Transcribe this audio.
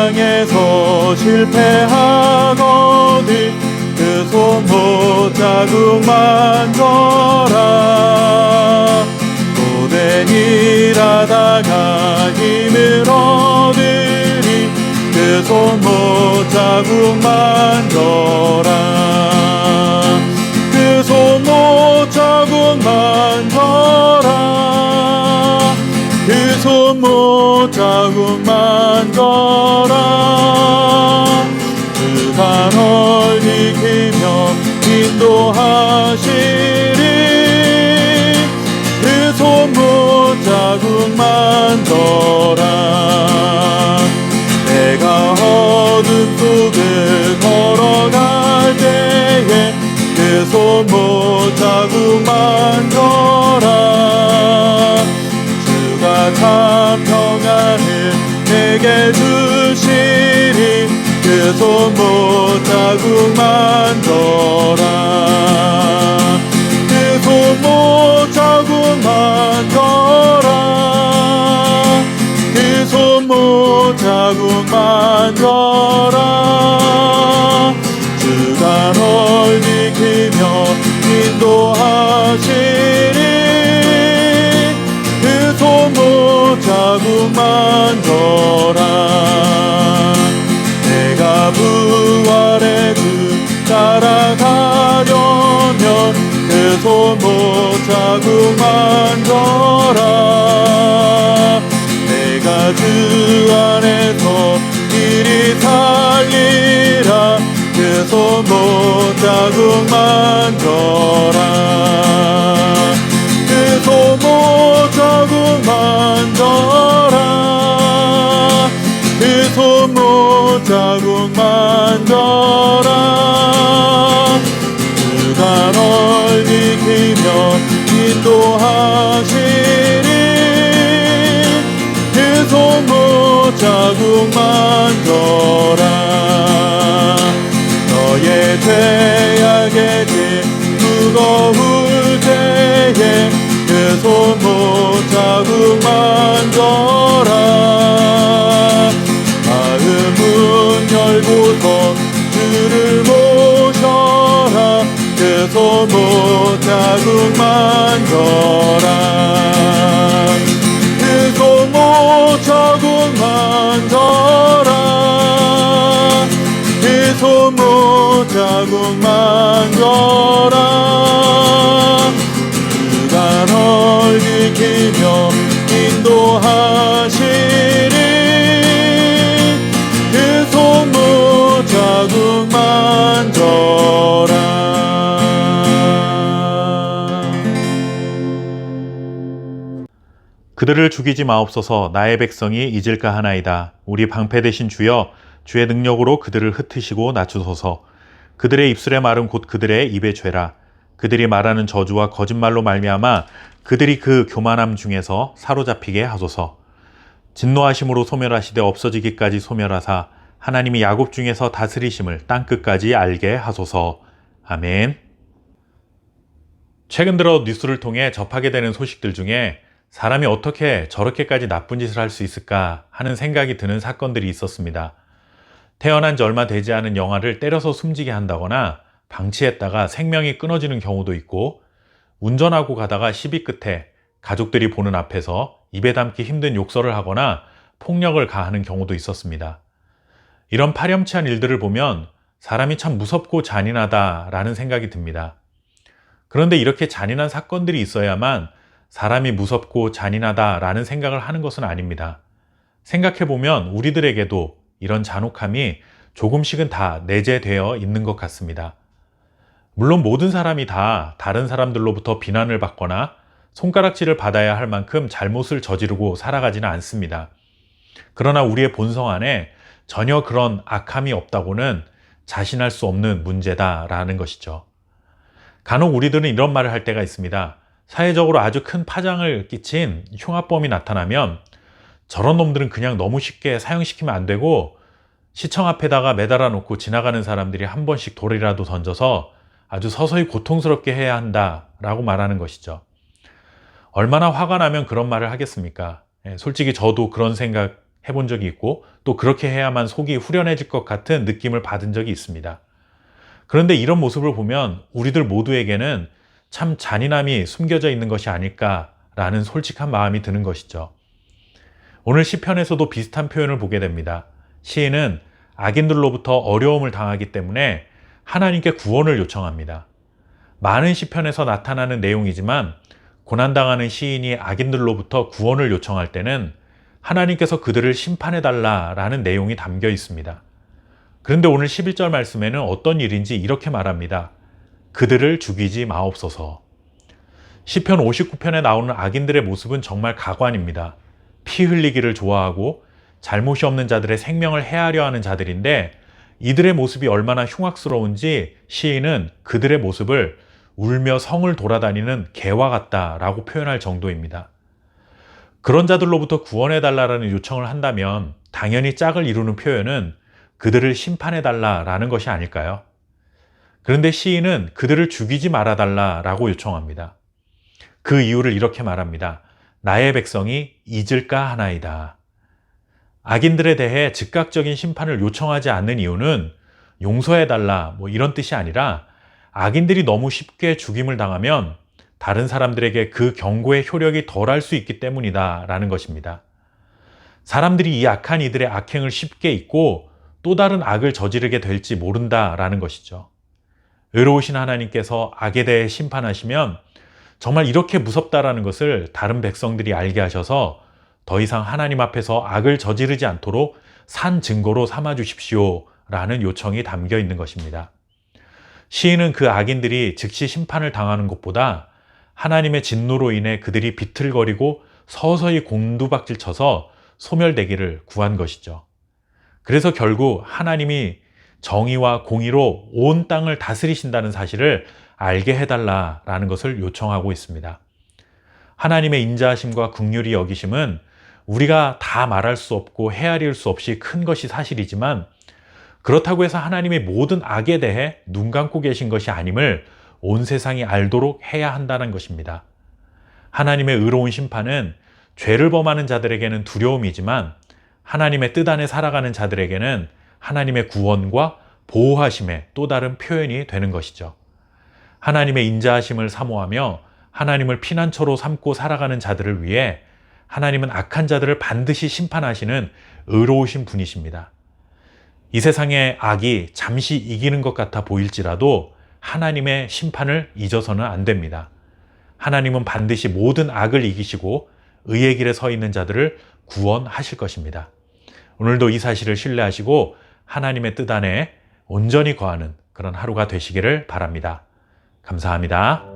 향해서 실패하거든 그 손 못 자국 만져라. 고된 일하다가 힘을 얻으리 그 손 못 자국 만져라. 그 손 못 자국 만져라. 그 손 못 자국 만져라. 그가 널 지키며 인도하시리 그 손 못 자국 만져라. 내가 어둠 속을 걸어갈 때에 그 손 못 자국 만져라. 주가 참 평안을 내게 주시리 그 손 못 자국 만져라. 그 손 못 자국 만져라. 그 손 못 자국 만져라. 주가 널 지키며 인도하시리 그 손 못 자국 만져라. 내가 부활의 주 따라가려면 그 손 못 자국 만져라. 내가 주 안에서 이리 살리라 그 손 못 자국 만져라. 그 손 못 자국 만져라. 그 손 못 자국 만져라. 주가 널 지키며 인도하시리 그 손 못 자국 만져라. 너의 죄악의 짐 무거울 때에 그 손 못 자국 만져라. 마음 문 열고서 주를 모셔라 그 손 못 자국 만져라. 그 손 못 자국 만져라. 그 손 못 자국 만져라. 주가 널 지키며 인도하시리 그 손 못 자국 만져라. 그들을 죽이지 마옵소서. 나의 백성이 잊을까 하나이다. 우리 방패 되신 주여, 주의 능력으로 그들을 흩으시고 낮추소서. 그들의 입술의 말은 곧 그들의 입의 죄라. 그들이 말하는 저주와 거짓말로 말미암아 그들이 그 교만함 중에서 사로잡히게 하소서. 진노하심으로 소멸하시되 없어지기까지 소멸하사 하나님이 야곱 중에서 다스리심을 땅끝까지 알게 하소서. 아멘. 최근 들어 뉴스를 통해 접하게 되는 소식들 중에 사람이 어떻게 저렇게까지 나쁜 짓을 할 수 있을까 하는 생각이 드는 사건들이 있었습니다. 태어난 지 얼마 되지 않은 영아를 때려서 숨지게 한다거나 방치했다가 생명이 끊어지는 경우도 있고, 운전하고 가다가 시비 끝에 가족들이 보는 앞에서 입에 담기 힘든 욕설을 하거나 폭력을 가하는 경우도 있었습니다. 이런 파렴치한 일들을 보면 사람이 참 무섭고 잔인하다라는 생각이 듭니다. 그런데 이렇게 잔인한 사건들이 있어야만 사람이 무섭고 잔인하다라는 생각을 하는 것은 아닙니다. 생각해보면 우리들에게도 이런 잔혹함이 조금씩은 다 내재되어 있는 것 같습니다. 물론 모든 사람이 다 다른 사람들로부터 비난을 받거나 손가락질을 받아야 할 만큼 잘못을 저지르고 살아가지는 않습니다. 그러나 우리의 본성 안에 전혀 그런 악함이 없다고는 자신할 수 없는 문제다라는 것이죠. 간혹 우리들은 이런 말을 할 때가 있습니다. 사회적으로 아주 큰 파장을 끼친 흉악범이 나타나면 저런 놈들은 그냥 너무 쉽게 사형시키면 안 되고 시청 앞에다가 매달아 놓고 지나가는 사람들이 한 번씩 돌이라도 던져서 아주 서서히 고통스럽게 해야 한다라고 말하는 것이죠. 얼마나 화가 나면 그런 말을 하겠습니까? 솔직히 저도 그런 생각 해본 적이 있고 또 그렇게 해야만 속이 후련해질 것 같은 느낌을 받은 적이 있습니다. 그런데 이런 모습을 보면 우리들 모두에게는 참 잔인함이 숨겨져 있는 것이 아닐까라는 솔직한 마음이 드는 것이죠. 오늘 시편에서도 비슷한 표현을 보게 됩니다. 시인은 악인들로부터 어려움을 당하기 때문에 하나님께 구원을 요청합니다. 많은 시편에서 나타나는 내용이지만 고난당하는 시인이 악인들로부터 구원을 요청할 때는 하나님께서 그들을 심판해달라라는 내용이 담겨 있습니다. 그런데 오늘 11절 말씀에는 어떤 일인지 이렇게 말합니다. 그들을 죽이지 마옵소서. 시편 59편에 나오는 악인들의 모습은 정말 가관입니다. 피 흘리기를 좋아하고 잘못이 없는 자들의 생명을 해하려 하는 자들인데 이들의 모습이 얼마나 흉악스러운지 시인은 그들의 모습을 울며 성을 돌아다니는 개와 같다라고 표현할 정도입니다. 그런 자들로부터 구원해달라는 요청을 한다면 당연히 짝을 이루는 표현은 그들을 심판해달라라는 것이 아닐까요? 그런데 시인은 그들을 죽이지 말아달라라고 요청합니다. 그 이유를 이렇게 말합니다. 나의 백성이 잊을까 하나이다. 악인들에 대해 즉각적인 심판을 요청하지 않는 이유는 용서해달라 이런 뜻이 아니라 악인들이 너무 쉽게 죽임을 당하면 다른 사람들에게 그 경고의 효력이 덜할 수 있기 때문이다 라는 것입니다. 사람들이 이 악한 이들의 악행을 쉽게 잊고 또 다른 악을 저지르게 될지 모른다라는 것이죠. 의로우신 하나님께서 악에 대해 심판하시면 정말 이렇게 무섭다라는 것을 다른 백성들이 알게 하셔서 더 이상 하나님 앞에서 악을 저지르지 않도록 산 증거로 삼아 주십시오 라는 요청이 담겨 있는 것입니다. 시인은 그 악인들이 즉시 심판을 당하는 것보다 하나님의 진노로 인해 그들이 비틀거리고 서서히 곤두박질 쳐서 소멸되기를 구한 것이죠. 그래서 결국 하나님이 정의와 공의로 온 땅을 다스리신다는 사실을 알게 해달라라는 것을 요청하고 있습니다. 하나님의 인자하심과 긍휼히 여기심은 우리가 다 말할 수 없고 헤아릴 수 없이 큰 것이 사실이지만 그렇다고 해서 하나님의 모든 악에 대해 눈 감고 계신 것이 아님을 온 세상이 알도록 해야 한다는 것입니다. 하나님의 의로운 심판은 죄를 범하는 자들에게는 두려움이지만 하나님의 뜻 안에 살아가는 자들에게는 하나님의 구원과 보호하심의 또 다른 표현이 되는 것이죠. 하나님의 인자하심을 사모하며 하나님을 피난처로 삼고 살아가는 자들을 위해 하나님은 악한 자들을 반드시 심판하시는 의로우신 분이십니다. 이 세상의 악이 잠시 이기는 것 같아 보일지라도 하나님의 심판을 잊어서는 안 됩니다. 하나님은 반드시 모든 악을 이기시고 의의 길에 서 있는 자들을 구원하실 것입니다. 오늘도 이 사실을 신뢰하시고 하나님의 뜻 안에 온전히 거하는 그런 하루가 되시기를 바랍니다. 감사합니다.